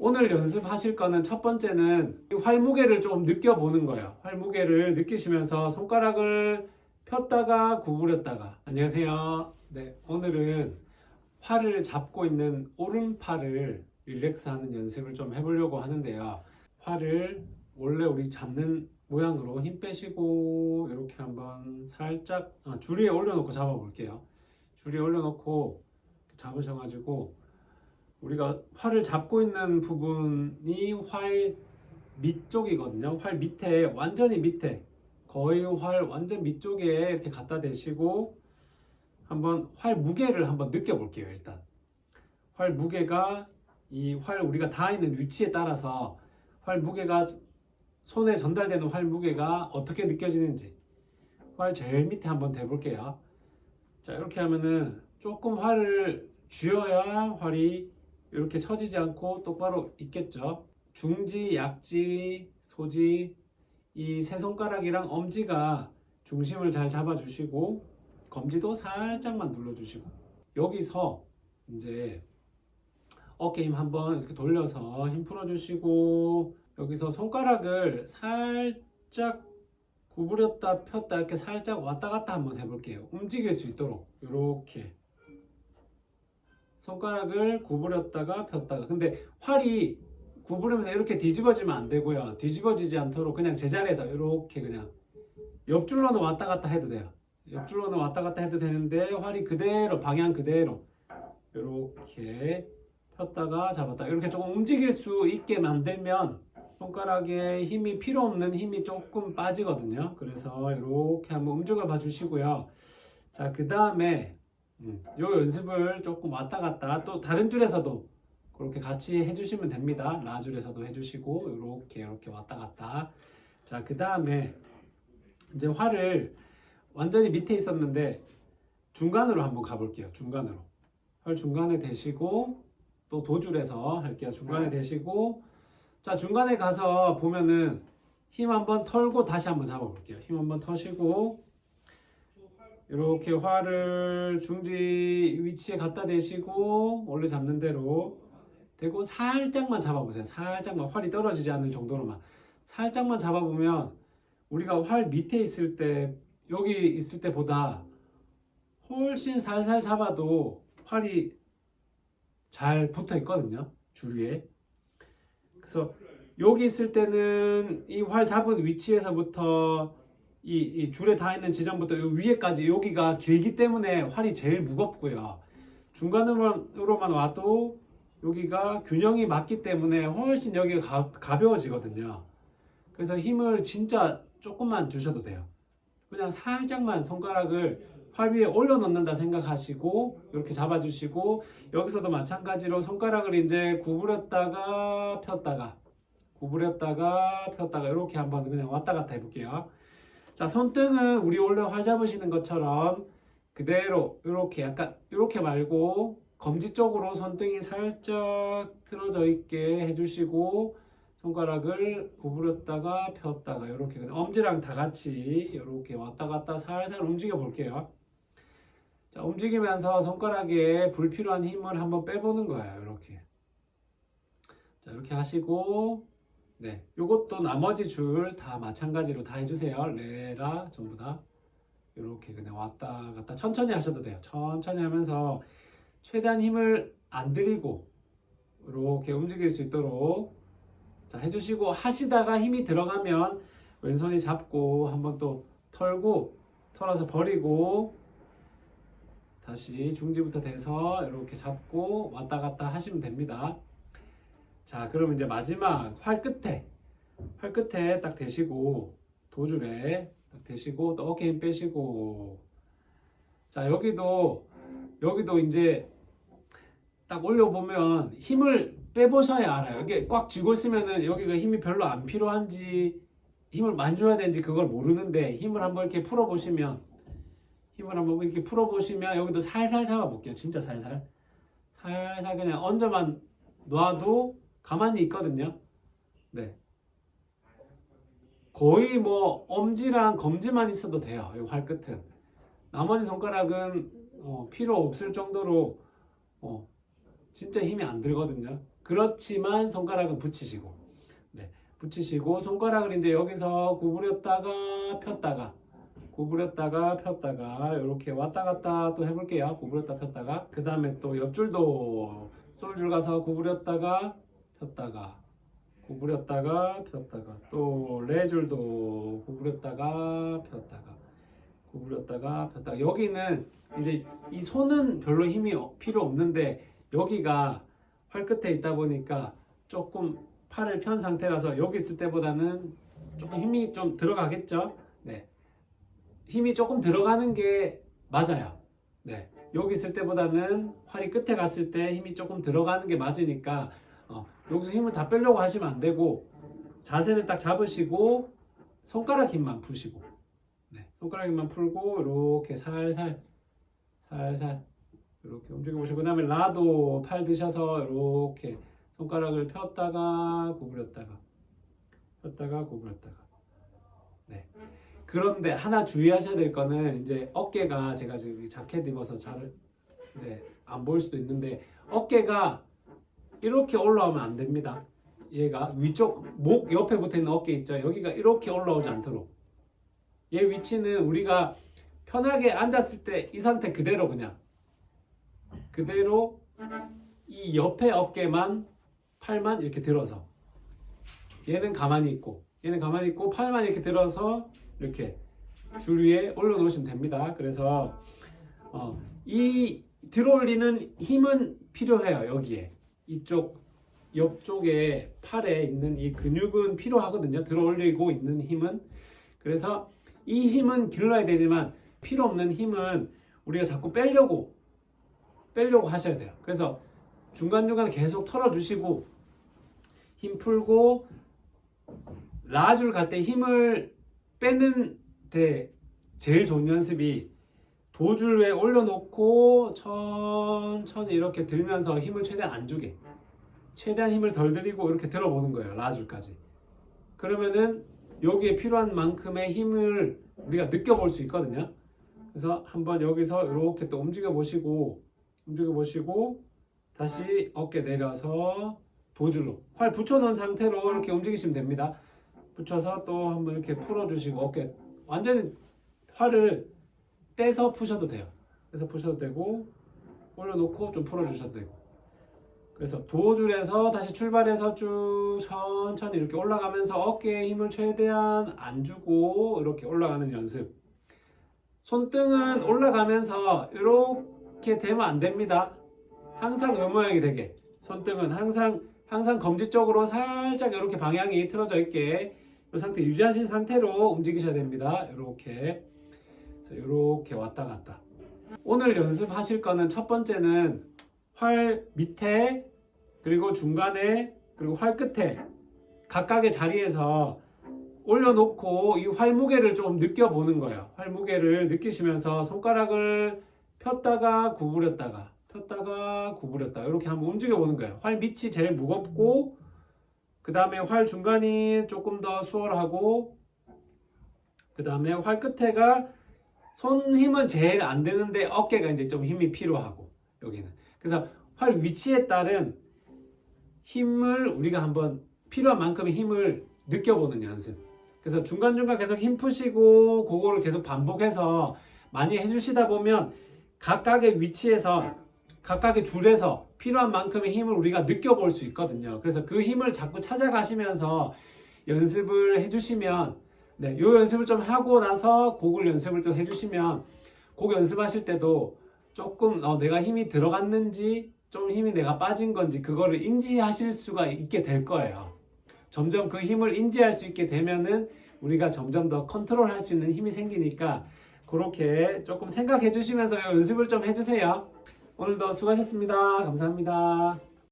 오늘 연습하실 거는 첫 번째는 활 무게를 좀 느껴보는 거예요. 활 무게를 느끼시면서 손가락을 폈다가 구부렸다가. 안녕하세요. 네, 오늘은 활을 잡고 있는 오른팔을 릴렉스하는 연습을 좀 해보려고 하는데요. 활을 원래 우리 잡는 모양으로 힘 빼시고 이렇게 한번 살짝 줄 위에 올려놓고 잡아볼게요. 줄 위에 올려놓고 잡으셔가지고 우리가 활을 잡고 있는 부분이 활 밑쪽이거든요. 활 밑에, 완전히 밑에, 거의 활 완전 밑쪽에 이렇게 갖다 대시고 한번 활 무게를 한번 느껴볼게요. 일단 활 무게가 이 활 우리가 닿아 있는 위치에 따라서 활 무게가, 손에 전달되는 활 무게가 어떻게 느껴지는지 활 제일 밑에 한번 대볼게요. 자, 이렇게 하면은 조금 활을 쥐어야 활이 이렇게 처지지 않고 똑바로 있겠죠. 중지, 약지, 소지, 이 세 손가락이랑 엄지가 중심을 잘 잡아주시고 검지도 살짝만 눌러주시고, 여기서 이제 어깨 힘 한번 이렇게 돌려서 힘 풀어주시고, 여기서 손가락을 살짝 구부렸다 폈다 이렇게 살짝 왔다 갔다 한번 해볼게요. 움직일 수 있도록 이렇게 손가락을 구부렸다가 폈다가. 근데 활이 구부리면서 이렇게 뒤집어지면 안 되고요. 뒤집어지지 않도록 그냥 제자리에서 이렇게 그냥 옆줄로는 왔다 갔다 해도 돼요. 옆줄로는 왔다 갔다 해도 되는데 활이 그대로, 방향 그대로 이렇게 폈다가 잡았다 이렇게 조금 움직일 수 있게 만들면 손가락에 힘이 필요 없는 힘이 조금 빠지거든요. 그래서 이렇게 한번 움직여 봐 주시고요. 자, 그 다음에 요 연습을 조금 왔다 갔다 또 다른 줄에서도 그렇게 같이 해주시면 됩니다. 라 줄에서도 해주시고 이렇게 왔다 갔다. 자, 그 다음에 이제 활을 완전히 밑에 있었는데 중간으로 한번 가볼게요. 중간으로 활 중간에 대시고 또 도줄에서 할게요. 중간에 대시고, 자, 중간에 가서 보면은 힘 한번 털고 다시 한번 잡아볼게요. 힘 한번 터시고 이렇게 활을 중지 위치에 갖다 대시고 원래 잡는 대로 대고 살짝만 잡아보세요. 살짝만, 활이 떨어지지 않을 정도로만 살짝만 잡아보면 우리가 활 밑에 있을 때, 여기 있을 때보다 훨씬 살살 잡아도 활이 잘 붙어 있거든요. 줄 위에. 그래서 여기 있을 때는 이 활 잡은 위치에서부터 이 줄에 닿아 있는 지점부터 이 위에까지 여기가 길기 때문에 활이 제일 무겁고요. 중간으로만 와도 여기가 균형이 맞기 때문에 훨씬 여기가 가벼워지거든요. 그래서 힘을 진짜 조금만 주셔도 돼요. 그냥 살짝만 손가락을 활 위에 올려놓는다 생각하시고 이렇게 잡아주시고, 여기서도 마찬가지로 손가락을 이제 구부렸다가 폈다가 구부렸다가 폈다가 이렇게 한번 그냥 왔다 갔다 해볼게요. 자, 손등은 우리 원래 활 잡으시는 것처럼 그대로 이렇게, 약간 이렇게 말고 검지 쪽으로 손등이 살짝 틀어져 있게 해주시고, 손가락을 구부렸다가 폈다가 이렇게 그냥 엄지랑 다 같이 이렇게 왔다 갔다 살살 움직여 볼게요. 자, 움직이면서 손가락에 불필요한 힘을 한번 빼보는 거예요. 이렇게. 자, 이렇게 하시고, 네, 요것도 나머지 줄 다 마찬가지로 다 해주세요. 레라 전부 다 이렇게 그냥 왔다 갔다 천천히 하셔도 돼요. 천천히 하면서 최대한 힘을 안 들이고 이렇게 움직일 수 있도록 자 해주시고, 하시다가 힘이 들어가면 왼손이 잡고 한번 또 털고 털어서 버리고 다시 중지부터 대서 이렇게 잡고 왔다 갔다 하시면 됩니다. 자, 그럼 이제 마지막 활 끝에 딱 대시고, 도줄에 딱 대시고 또 어깨 힘 빼시고, 자, 여기도 이제 딱 올려보면 힘을 빼보셔야 알아요. 이게 꽉 쥐고 있으면은 여기가 힘이 별로 안 필요한지 힘을 많이 줘야 되는지 그걸 모르는데, 힘을 한번 이렇게 풀어보시면 여기도 살살 잡아볼게요. 진짜 살살 그냥 얹어만 놔도 가만히 있거든요. 네, 거의 뭐 엄지랑 검지만 있어도 돼요. 이 활 끝은. 나머지 손가락은 필요 없을 정도로 진짜 힘이 안 들거든요. 그렇지만 손가락은 붙이시고, 네, 붙이시고 손가락을 이제 여기서 구부렸다가 폈다가 구부렸다가 폈다가 이렇게 왔다 갔다 또 해볼게요. 구부렸다 폈다가 그 다음에 또 옆줄도 솔줄 가서 구부렸다가 폈다가 구부렸다가 폈다가 또 레줄도 구부렸다가 폈다가 구부렸다가 폈다가 여기는 이제 이 손은 별로 힘이 필요 없는데 여기가 활 끝에 있다 보니까 조금 팔을 편 상태라서 여기 있을 때보다는 조금 힘이 좀 들어가겠죠. 네, 힘이 조금 들어가는 게 맞아요. 네, 여기 있을 때보다는 활이 끝에 갔을 때 힘이 조금 들어가는 게 맞으니까 여기서 힘을 다 빼려고 하시면 안 되고 자세는 딱 잡으시고 손가락 힘만 푸시고, 네, 손가락 힘만 풀고 이렇게 살살 이렇게 움직여 보시고 그 다음에 라도 팔 드셔서 이렇게 손가락을 폈다가 구부렸다가 폈다가 구부렸다가. 네. 그런데 하나 주의하셔야 될 거는 이제 어깨가 제가 지금 자켓 입어서 잘 안 보일 수도 있는데 어깨가 이렇게 올라오면 안 됩니다. 얘가 위쪽 목 옆에 붙어 있는 어깨 있죠. 여기가 이렇게 올라오지 않도록 얘 위치는 우리가 편하게 앉았을 때 이 상태 그대로 그대로 이 옆에 어깨만 팔만 이렇게 들어서 얘는 가만히 있고 팔만 이렇게 들어서 이렇게 줄 위에 올려놓으시면 됩니다. 그래서 이 들어올리는 힘은 필요해요. 여기에 이쪽 옆쪽에 팔에 있는 이 근육은 필요하거든요. 들어올리고 있는 힘은. 그래서 이 힘은 길러야 되지만 필요 없는 힘은 우리가 자꾸 빼려고 하셔야 돼요. 그래서 중간중간 계속 털어주시고 힘 풀고 라줄 갈 때 힘을 빼는 데 제일 좋은 연습이 도줄 위에 올려놓고 천천히 이렇게 들면서 힘을 최대한 안 주게 최대한 힘을 덜 들이고 이렇게 들어보는 거예요. 라줄까지. 그러면은 여기에 필요한 만큼의 힘을 우리가 느껴볼 수 있거든요. 그래서 한번 여기서 이렇게 또 움직여 보시고 다시 어깨 내려서 도줄로 활 붙여놓은 상태로 이렇게 움직이시면 됩니다. 붙여서 또 한번 이렇게 풀어주시고 어깨 완전히 활을 떼서 푸셔도 돼요. 그래서 푸셔도 되고 올려놓고 좀 풀어주셔도 되고. 그래서 도줄에서 다시 출발해서 쭉 천천히 이렇게 올라가면서 어깨에 힘을 최대한 안 주고 이렇게 올라가는 연습. 손등은 올라가면서 이렇게 되면 안 됩니다. 항상 이 모양이 되게 손등은 항상 검지 쪽으로 살짝 이렇게 방향이 틀어져 있게 이 상태 유지하신 상태로 움직이셔야 됩니다. 이렇게 왔다 갔다. 오늘 연습하실 거는 첫 번째는 활 밑에 그리고 중간에 그리고 활 끝에 각각의 자리에서 올려놓고 이 활 무게를 좀 느껴보는 거예요. 활 무게를 느끼시면서 손가락을 폈다가 구부렸다가 이렇게 한번 움직여 보는 거예요. 활 밑이 제일 무겁고 그 다음에 활 중간이 조금 더 수월하고 그 다음에 활 끝에가 손 힘은 제일 안 되는데 어깨가 이제 좀 힘이 필요하고 여기는. 그래서 활 위치에 따른 힘을 우리가 한번 필요한 만큼의 힘을 느껴보는 연습. 그래서 중간중간 계속 힘 푸시고 그거를 계속 반복해서 많이 해주시다 보면 각각의 위치에서 각각의 줄에서 필요한 만큼의 힘을 우리가 느껴볼 수 있거든요. 그래서 그 힘을 자꾸 찾아가시면서 연습을 해주시면 네, 요 연습을 좀 하고 나서 곡을 연습을 또 해주시면 곡 연습하실 때도 조금 내가 힘이 들어갔는지 좀 힘이 내가 빠진 건지 그거를 인지하실 수가 있게 될 거예요. 점점 그 힘을 인지할 수 있게 되면은 우리가 점점 더 컨트롤할 수 있는 힘이 생기니까 그렇게 조금 생각해 주시면서 연습을 좀 해주세요. 오늘도 수고하셨습니다. 감사합니다.